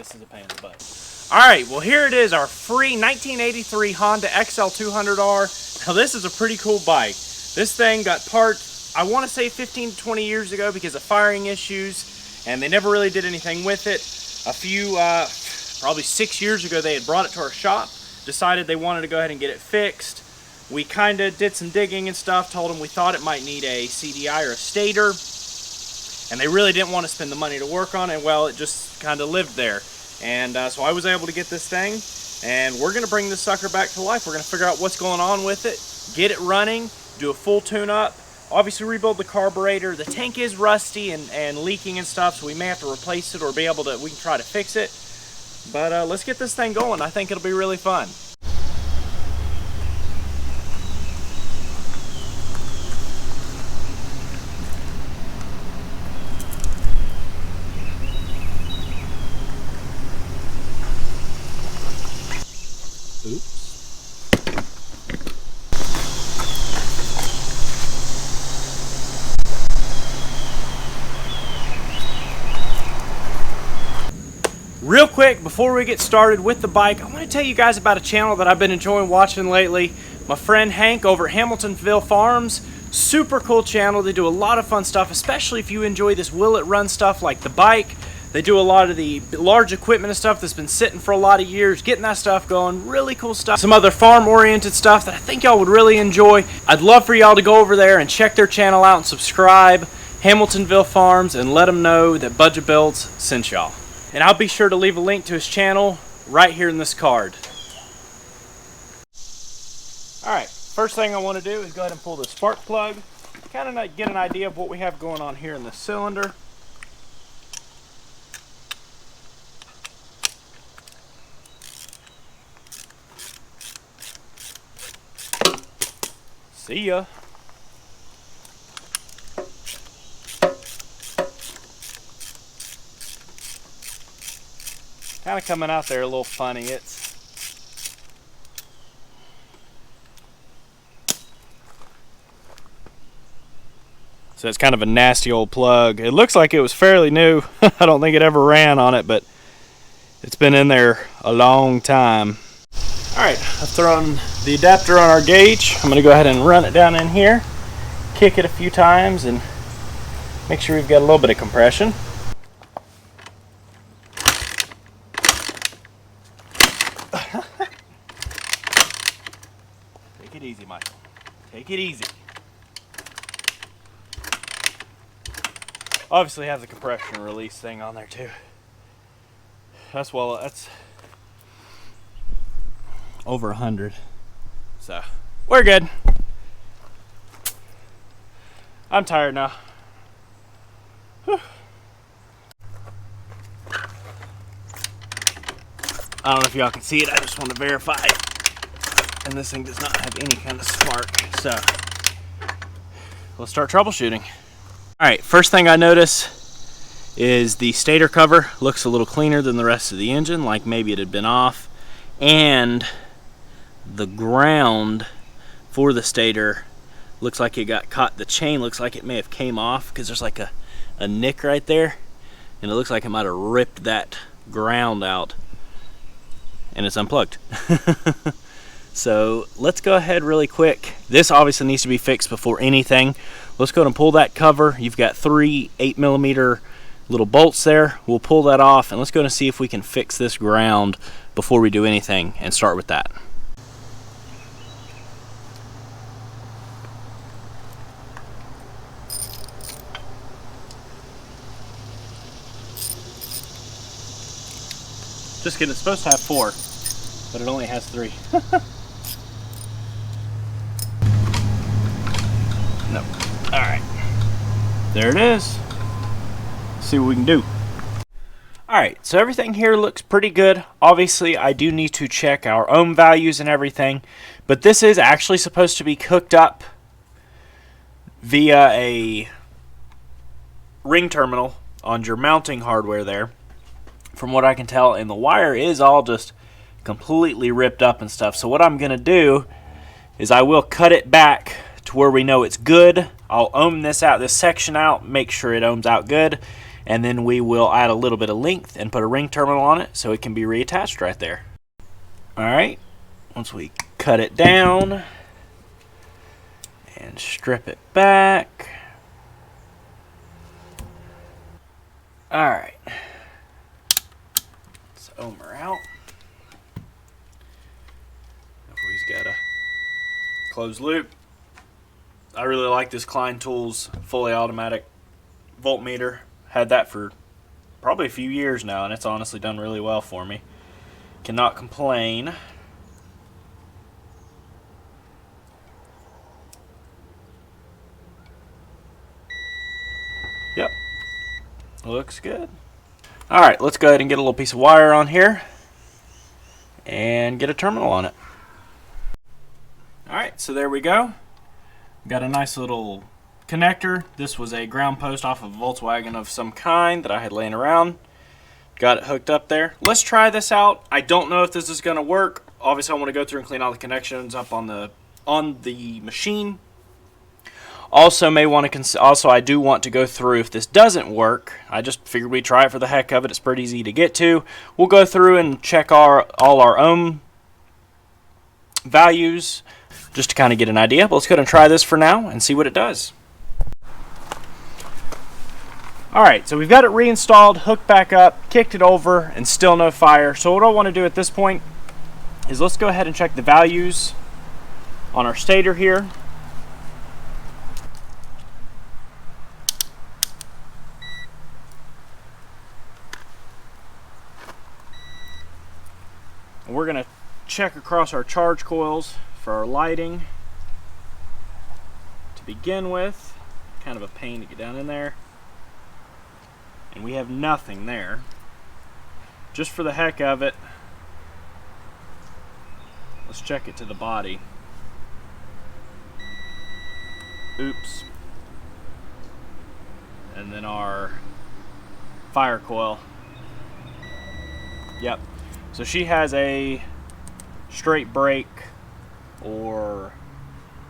this is a pain in the butt. Alright, well here it is, our free 1983 Honda XL200R. Now this is a pretty cool bike. This thing got parked, I want to say 15 to 20 years ago because of firing issues, and they never really did anything with it. A few, probably 6 years ago, they had brought it to our shop, decided they wanted to go ahead and get it fixed. We kind of did some digging and stuff, told them we thought it might need a CDI or a stator, and they really didn't want to spend the money to work on it. Well, it just kind of lived there. And so I was able to get this thing, and we're going to bring this sucker back to life. We're going to figure out what's going on with it, get it running, do a full tune-up, obviously rebuild the carburetor. The tank is rusty and leaking and stuff, so we may have to replace it or be able to, we can try to fix it. But let's get this thing going. I think it'll be really fun. Oops. Real quick, before we get started with the bike, I want to tell you guys about a channel that I've been enjoying watching lately. My friend Hank over at Hamiltonville Farms. Super cool channel. They do a lot of fun stuff, especially if you enjoy this will it run stuff like the bike. They do a lot of the large equipment and stuff that's been sitting for a lot of years, getting that stuff going. Really cool stuff. Some other farm-oriented stuff that I think y'all would really enjoy. I'd love for y'all to go over there and check their channel out and subscribe. Hamiltonville Farms, and let them know that Budget Builds sent y'all. And I'll be sure to leave a link to his channel right here in this card. Alright, first thing I want to do is go ahead and pull the spark plug. Kind of get an idea of what we have going on here in the cylinder. See ya. Kind of coming out there a little funny. So it's kind of a nasty old plug. It looks like it was fairly new. I don't think it ever ran on it, but it's been in there a long time. Alright, I've thrown the adapter on our gauge. I'm going to go ahead and run it down in here, kick it a few times, and make sure we've got a little bit of compression. Take it easy, Michael. Take it easy. Obviously have the compression release thing on there too. That's over 100, so we're good. I'm tired now. Whew. I don't know if y'all can see it. I just want to verify it, and this thing does not have any kind of spark, so let's start troubleshooting. Alright, first thing I notice is the stator cover looks a little cleaner than the rest of the engine, like maybe it had been off, and the ground for the stator looks like it got caught. The chain looks like it may have came off because there's like a nick right there, and it looks like it might have ripped that ground out, and it's unplugged. So let's go ahead really quick. This obviously needs to be fixed before anything. Let's go ahead and pull that cover. You've got 3 8mm little bolts there. We'll pull that off, and let's go and see if we can fix this ground before we do anything, and start with that. Just kidding, it's supposed to have 4, but it only has 3. No. Alright. There it is. Let's see what we can do. Alright, so everything here looks pretty good. Obviously, I do need to check our ohm values and everything, but this is actually supposed to be hooked up via a ring terminal on your mounting hardware there, from what I can tell, and the wire is all just completely ripped up and stuff. So what I'm going to do is I will cut it back to where we know it's good. I'll ohm this out, this section out, make sure it ohms out good, and then we will add a little bit of length and put a ring terminal on it so it can be reattached right there. Alright, once we cut it down and strip it back. Alright, let's ohm her out. He's got a closed loop. I really like this Klein Tools fully automatic voltmeter. Had that for probably a few years now, and it's honestly done really well for me. Cannot complain. Yep, looks good. Alright, let's go ahead and get a little piece of wire on here and get a terminal on it. Alright, so there we go. Got a nice little connector. This was a ground post off of a Volkswagen of some kind that I had laying around. Got it hooked up there. Let's try this out. I don't know if this is going to work. Obviously, I want to go through and clean all the connections up on the machine. Also, I do want to go through if this doesn't work. I just figured we'd try it for the heck of it. It's pretty easy to get to. We'll go through and check all our ohm values just to kind of get an idea. But let's go ahead and try this for now and see what it does. Alright, so we've got it reinstalled, hooked back up, kicked it over, and still no fire. So what I want to do at this point is let's go ahead and check the values on our stator here. And we're going to check across our charge coils for our lighting to begin with. Kind of a pain to get down in there. And we have nothing there. Just for the heck of it, let's check it to the body. Oops. And then our fire coil. Yep. So she has a straight break or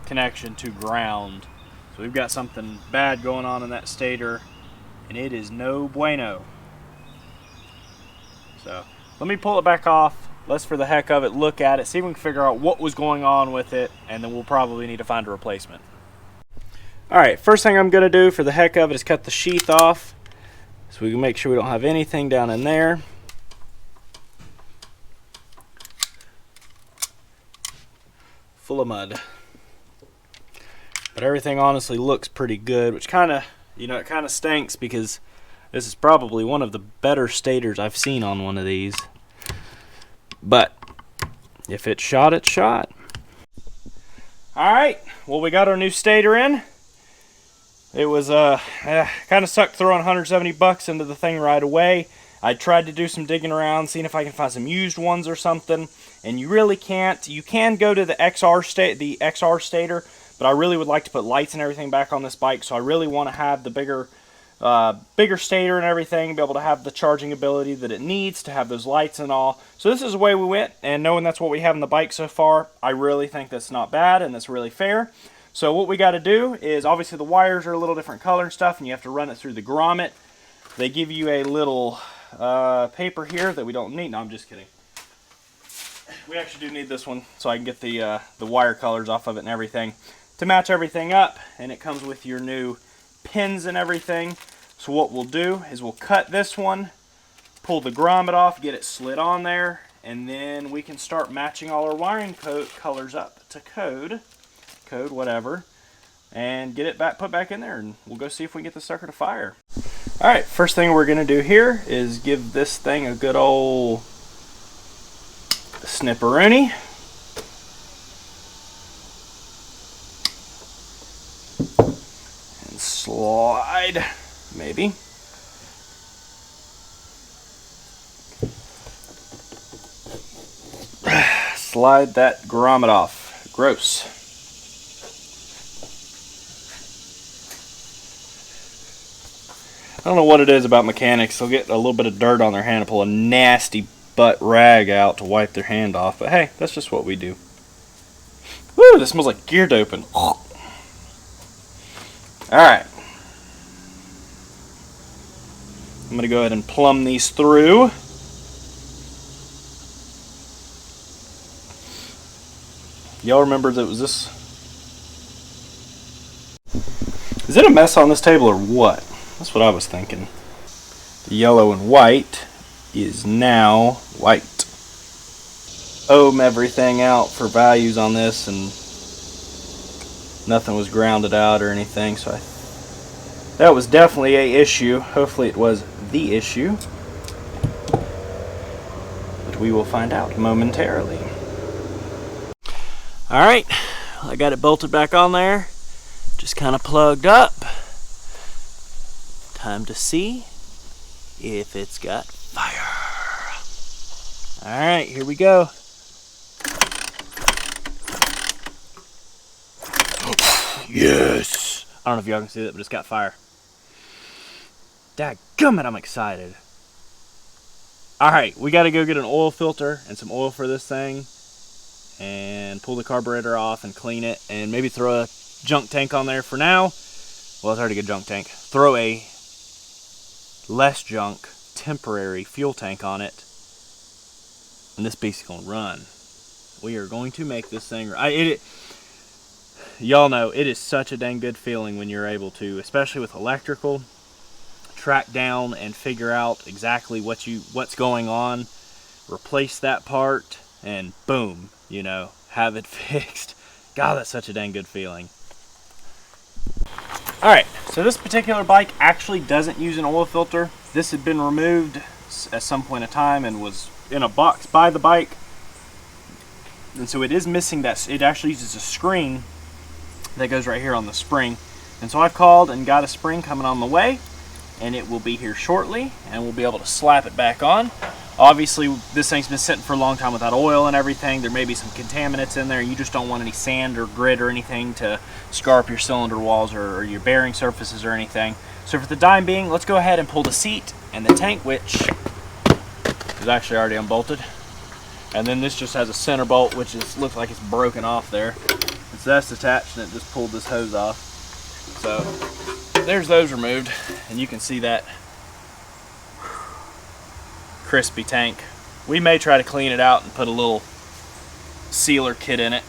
connection to ground. So we've got something bad going on in that stator, and it is no bueno. So let me pull it back off. Let's, for the heck of it, look at it, see if we can figure out what was going on with it, and then we'll probably need to find a replacement. Alright, first thing I'm going to do for the heck of it is cut the sheath off so we can make sure we don't have anything down in there. Full of mud. But everything honestly looks pretty good, which kind of, it kind of stinks because this is probably one of the better stators I've seen on one of these. But if it's shot, it's shot. Alright, well, we got our new stator in. It was kind of sucked throwing 170 bucks into the thing right away. I tried to do some digging around, seeing if I can find some used ones or something, and you really can't. You can go to the XR stator, but I really would like to put lights and everything back on this bike, so I really want to have the bigger stator and everything, be able to have the charging ability that it needs to have those lights and all. So this is the way we went, and knowing that's what we have in the bike so far, I really think that's not bad and that's really fair. So what we got to do is, obviously the wires are a little different color and stuff, and you have to run it through the grommet. They give you a little paper here that we don't need. No, I'm just kidding. We actually do need this one so I can get the wire colors off of it and everything to match everything up, and it comes with your new pins and everything. So what we'll do is we'll cut this one, pull the grommet off, get it slid on there, and then we can start matching all our wiring colors up to code whatever, and get it put back in there, and we'll go see if we can get the sucker to fire. Alright, first thing we're going to do here is give this thing a good old snipperoonie. And slide, maybe. Slide that grommet off. Gross. I don't know what it is about mechanics. They'll get a little bit of dirt on their hand and pull a nasty butt rag out to wipe their hand off. But hey, that's just what we do. Woo, this smells like gear doping. Alright. I'm gonna go ahead and plumb these through. Y'all remember that it was this? Is it a mess on this table or what? That's what I was thinking. The yellow and white is now white. Ohm everything out for values on this, and nothing was grounded out or anything, so that was definitely a issue. Hopefully it was the issue, but we will find out momentarily. Alright, I got it bolted back on there, just kind of plugged up. Time to see if it's got fire. Alright, here we go. Yes! I don't know if y'all can see that, but it's got fire. Dadgummit, I'm excited. Alright, we gotta go get an oil filter and some oil for this thing and pull the carburetor off and clean it and maybe throw a junk tank on there for now. Well, it's already a junk tank. Throw a less junk temporary fuel tank on it, and this beast's gonna run. We are going to make this thing. Y'all know it is such a dang good feeling when you're able to, especially with electrical, track down and figure out exactly what's going on, replace that part, and boom, you know, have it fixed. God, that's such a dang good feeling. Alright, so this particular bike actually doesn't use an oil filter. This had been removed at some point in time and was in a box by the bike. And so it is missing that. It actually uses a screen that goes right here on the spring. And so I've called and got a spring coming on the way, and it will be here shortly, and we'll be able to slap it back on. Obviously, this thing's been sitting for a long time without oil and everything. There may be some contaminants in there. You just don't want any sand or grit or anything to scar up your cylinder walls or your bearing surfaces or anything. So for the time being, let's go ahead and pull the seat and the tank, which is actually already unbolted. And then this just has a center bolt, which looks like it's broken off there. And so that's attached, and it just pulled this hose off. So there's those removed, and you can see that crispy tank. We may try to clean it out and put a little sealer kit in it,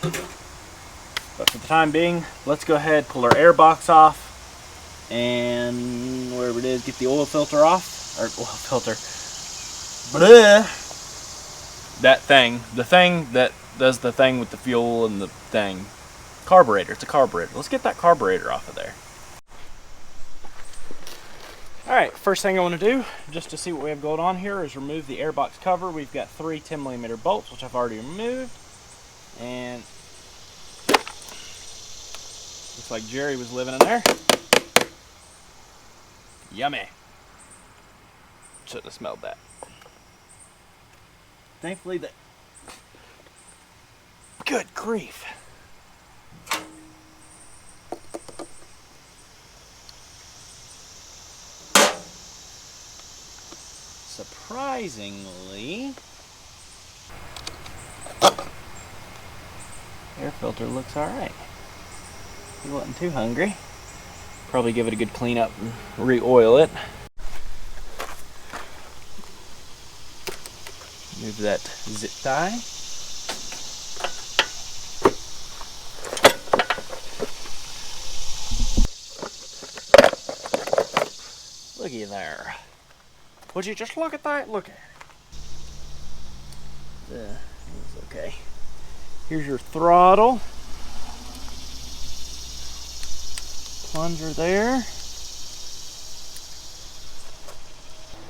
but for the time being, let's go ahead, pull our air box off, and wherever it is, get the oil filter off, or oil filter, blah. That thing, the thing that does the thing with the fuel and the thing, carburetor. It's a carburetor. Let's get that carburetor off of there. Alright, first thing I want to do, just to see what we have going on here, is remove the airbox cover. We've got 3 10mm bolts, which I've already removed. And looks like Jerry was living in there. Yummy. Shouldn't have smelled that. Thankfully, good grief. Surprisingly, air filter looks alright. He wasn't too hungry. Probably give it a good clean up and re-oil it. Move that zip tie. Looky there. Would you just look at that? Look at it. It's okay. Here's your throttle. Plunger there.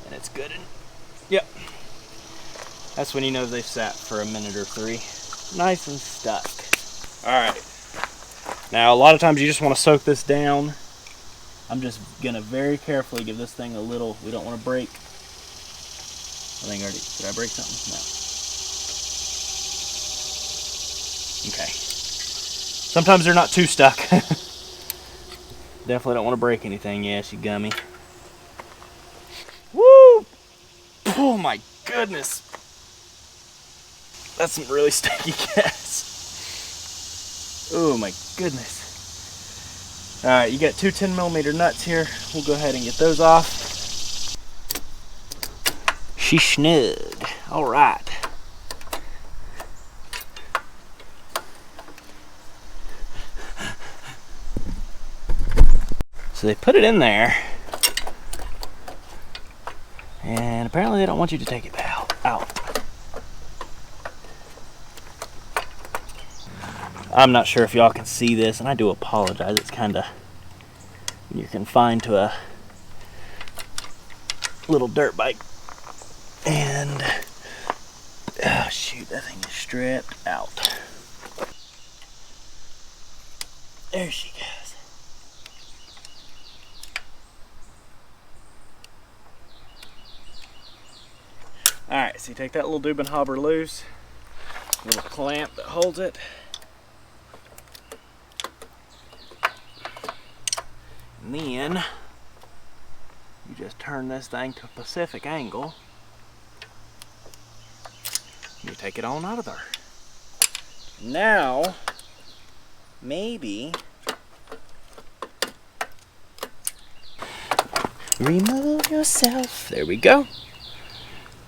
And it's good. Yep. That's when you know they've sat for a minute or 3. Nice and stuck. Alright. Now, a lot of times you just want to soak this down. I'm just going to very carefully give this thing a little, we don't want to break. I think already, did I break something? No. Okay. Sometimes they're not too stuck. Definitely don't want to break anything. Yes, you gummy. Woo! Oh my goodness. That's some really sticky gas. Oh my goodness. Alright, you got 2 10mm nuts here. We'll go ahead and get those off. She's snug. All right. So they put it in there, and apparently they don't want you to take it out. I'm not sure if y'all can see this, and I do apologize. It's kind of, you're confined to a little dirt bike, and oh shoot, that thing is stripped out. There she goes. All right, so you take that little Dubin hobber loose, little clamp that holds it. And then you just turn this thing to a Pacific angle. You take it on out of there. Now, maybe remove yourself. There we go.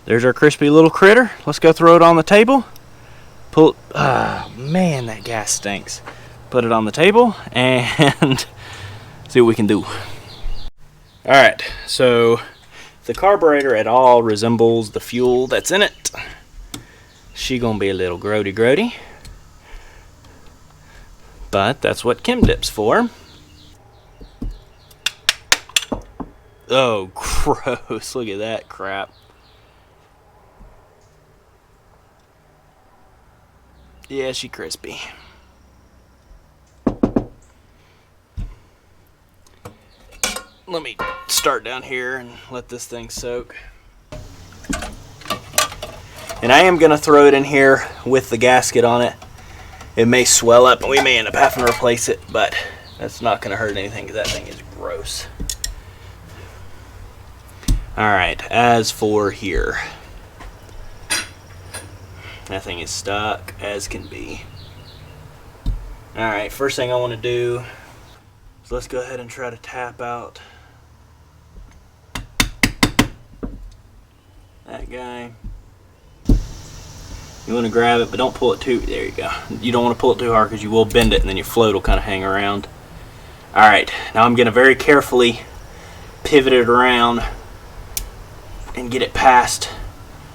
There's our crispy little critter. Let's go throw it on the table. Pull it. Oh man, that gas stinks. Put it on the table and see what we can do. Alright, so if the carburetor at all resembles the fuel that's in it, she gonna be a little grody. But that's what Chem Dip's for. Oh, gross. Look at that crap. Yeah, she crispy. Let me start down here and let this thing soak. And I am going to throw it in here with the gasket on it. It may swell up and we may end up having to replace it, but that's not going to hurt anything because that thing is gross. Alright, as for here, that thing is stuck as can be. Alright, first thing I want to do is let's go ahead and try to tap out that guy. You want to grab it, but don't pull it too, there you go. You don't want to pull it too hard because you will bend it and then your float will kind of hang around. Alright, now I'm going to very carefully pivot it around and get it past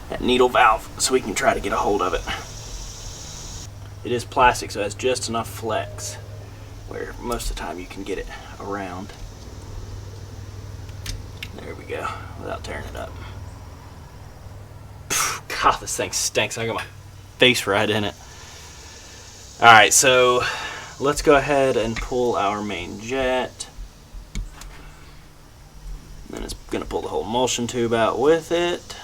that needle valve so we can try to get a hold of it. It is plastic, so it has just enough flex where most of the time you can get it around. There we go, without tearing it up. God, this thing stinks. I got my face right in it. Alright, so let's go ahead and pull our main jet. Then it's going to pull the whole emulsion tube out with it.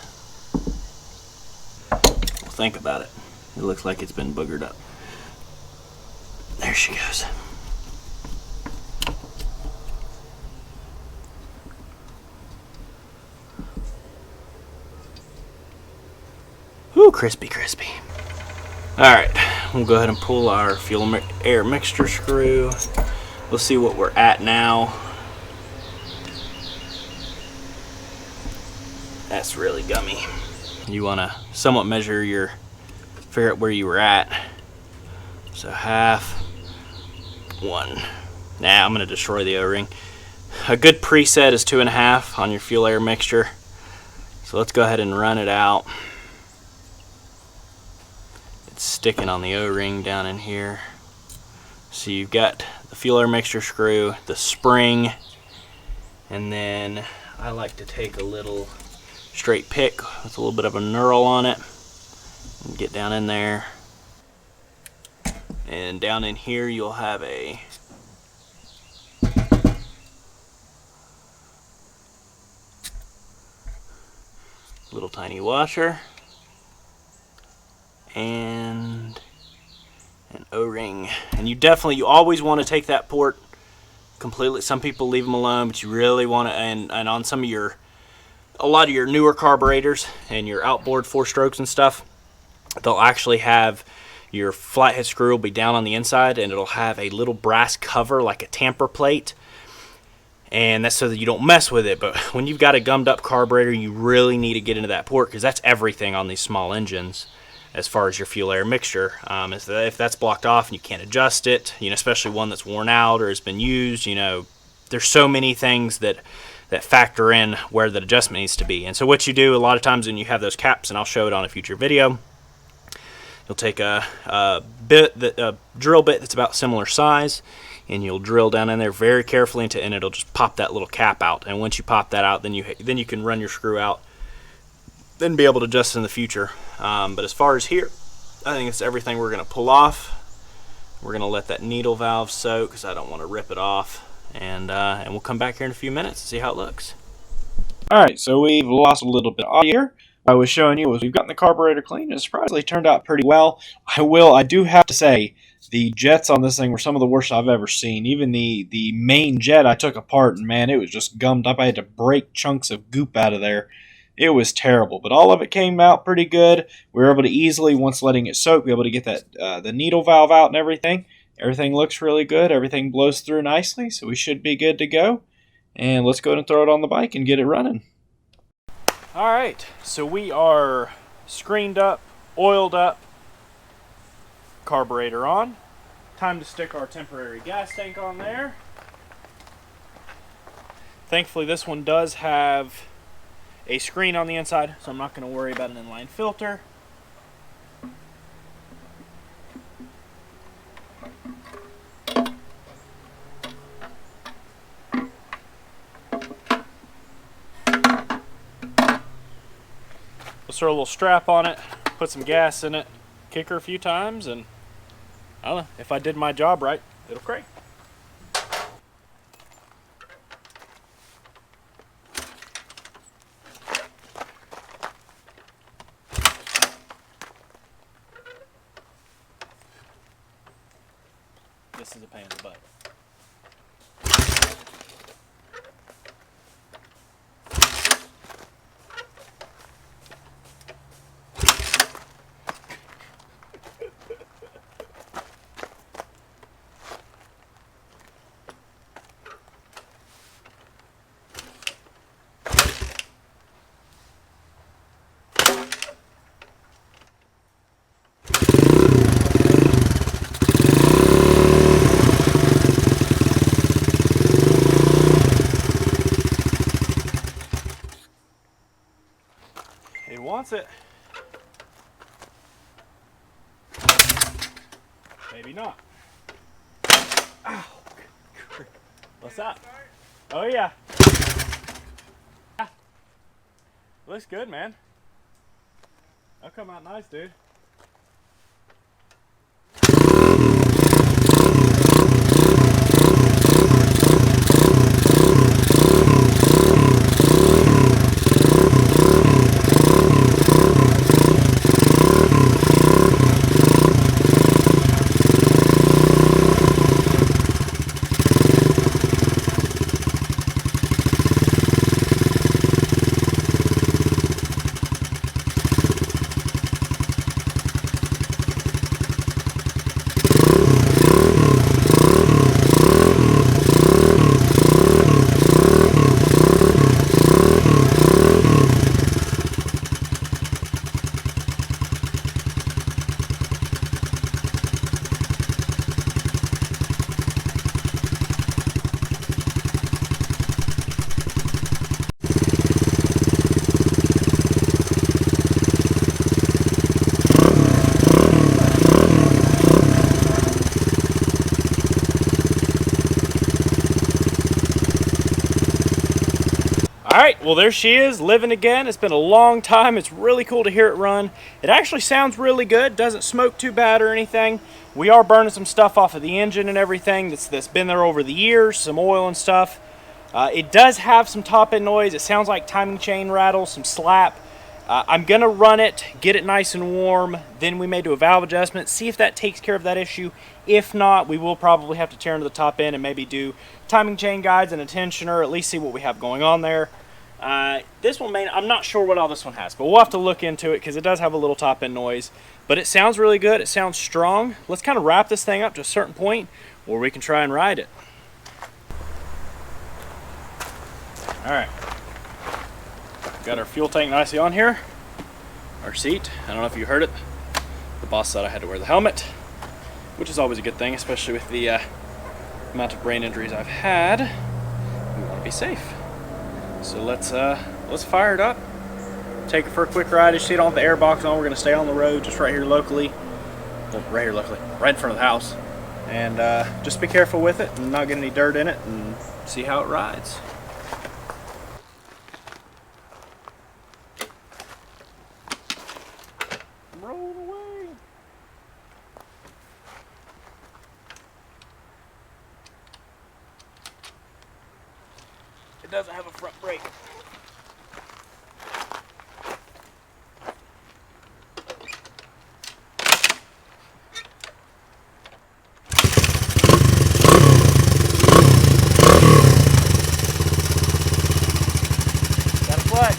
Well, think about it. It looks like it's been boogered up. There she goes. Ooh, crispy. Alright, we'll go ahead and pull our fuel air mixture screw. We'll see what we're at now. That's really gummy. You want to somewhat measure your, figure out where you were at. So half, one. Nah, I'm going to destroy the O-ring. A good preset is 2.5 on your fuel air mixture. So let's go ahead and run it out. It's sticking on the O-ring down in here. So you've got the fuel air mixture screw, the spring, and then I like to take a little straight pick with a little bit of a knurl on it and get down in there. And down in here you'll have a little tiny washer and an O-ring. And you always want to take that port completely. Some people leave them alone, but you really want to, and on some of your, a lot of your newer carburetors and your outboard 4-strokes and stuff, they'll actually have your flathead screw will be down on the inside and it'll have a little brass cover like a tamper plate. and that's so that you don't mess with it. But when you've got a gummed up carburetor, you really need to get into that port, because that's everything on these small engines as far as your fuel air mixture. Is that if that's blocked off and you can't adjust it, especially one that's worn out or has been used, there's so many things that factor in where that adjustment needs to be. And so what you do a lot of times when you have those caps, and I'll show it on a future video, you'll take a drill bit that's about similar size, and you'll drill down in there very carefully and it'll just pop that little cap out. And once you pop that out, then you can run your screw out, then be able to adjust in the future. But as far as here, I think it's everything we're going to pull off. We're going to let that needle valve soak because I don't want to rip it off. And we'll come back here in a few minutes and see how it looks. Alright, so we've lost a little bit of audio here. What I was showing you was we've gotten the carburetor clean. It surprisingly turned out pretty well. I do have to say, the jets on this thing were some of the worst I've ever seen. Even the main jet I took apart, and man, it was just gummed up. I had to break chunks of goop out of there. It was terrible, but all of it came out pretty good. We were able to easily, once letting it soak, be able to get that the needle valve out and everything. Everything looks really good. Everything blows through nicely, so we should be good to go. And let's go ahead and throw it on the bike and get it running. Alright, so we are screened up, oiled up, carburetor on. Time to stick our temporary gas tank on there. Thankfully this one does have a screen on the inside, so I'm not going to worry about an inline filter. Let's throw a little strap on it, put some gas in it, kick her a few times, and I don't know, if I did my job right, it'll crank. This is a pain in the butt. It wants it. Maybe not. Ow. What's that? Oh yeah. Looks good, man. That'll come out nice, dude. Alright, well there she is, living again. It's been a long time. It's really cool to hear it run. It actually sounds really good. Doesn't smoke too bad or anything. We are burning some stuff off of the engine and everything that's been there over the years, some oil and stuff. It does have some top end noise. It sounds like timing chain rattle, some slap. I'm going to run it, get it nice and warm, then we may do a valve adjustment, see if that takes care of that issue. If not, we will probably have to tear into the top end and maybe do timing chain guides and a tensioner, at least see what we have going on there. This one I'm not sure what all this one has, but we'll have to look into it because it does have a little top end noise. But it sounds really good. It sounds strong. Let's kind of wrap this thing up to a certain point where we can try and ride it. Alright. Got our fuel tank nicely on here. Our seat. I don't know if you heard it. The boss said I had to wear the helmet, which is always a good thing, especially with the amount of brain injuries I've had. We want to be safe. So let's fire it up. Take it for a quick ride. As you see, it on the air box on. We're going to stay on the road just right here locally. Well, right in front of the house. And just be careful with it and not get any dirt in it, and see how it rides. Roll away. It doesn't have a front brake. Got a clutch.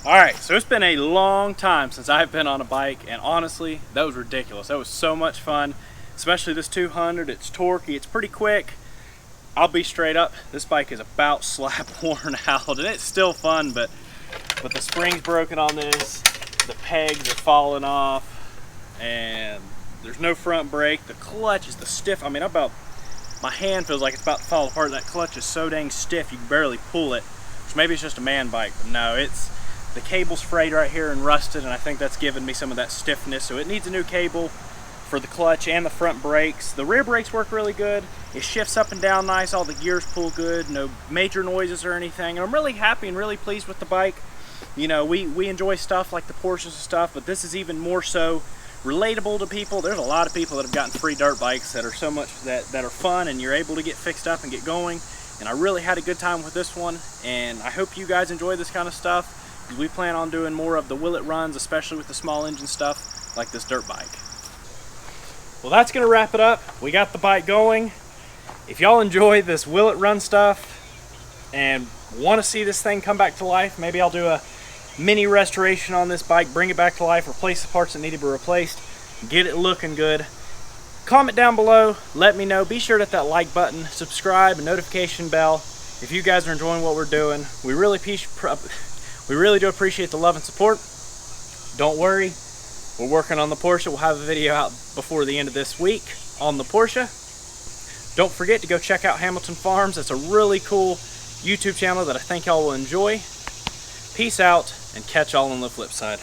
Alright, so it's been a long time since I've been on a bike, and honestly, that was ridiculous. That was so much fun, especially this 200. It's torquey, it's pretty quick. I'll be straight up, this bike is about slap worn out, and it's still fun, but the spring's broken on this, the pegs are falling off, and there's no front brake. The clutch is the stiff. I mean, my hand feels like it's about to fall apart. That clutch is so dang stiff you can barely pull it, which maybe it's just a man bike, but no, the cable's frayed right here and rusted, and I think that's given me some of that stiffness, so it needs a new cable for the clutch and the front brakes. The rear brakes work really good. It shifts up and down nice. All the gears pull good. No major noises or anything. And I'm really happy and really pleased with the bike. You know, we enjoy stuff like the Porsches and stuff, but this is even more so relatable to people. There's a lot of people that have gotten free dirt bikes that are so much that are fun, and you're able to get fixed up and get going. And I really had a good time with this one, and I hope you guys enjoy this kind of stuff. We plan on doing more of the will it runs, especially with the small engine stuff like this dirt bike. Well, that's gonna wrap it up. We got the bike going. If y'all enjoy this will it run stuff and want to see this thing come back to life, maybe I'll do a mini restoration on this bike, bring it back to life, replace the parts that need to be replaced, get it looking good. Comment down below, let me know. Be sure to hit that like button, subscribe, and notification bell if you guys are enjoying what we're doing. We really do appreciate the love and support. Don't worry, we're working on the Porsche. We'll have a video out before the end of this week on the Porsche. Don't forget to go check out Hamilton Farms. It's a really cool YouTube channel that I think y'all will enjoy. Peace out, and catch y'all on the flip side.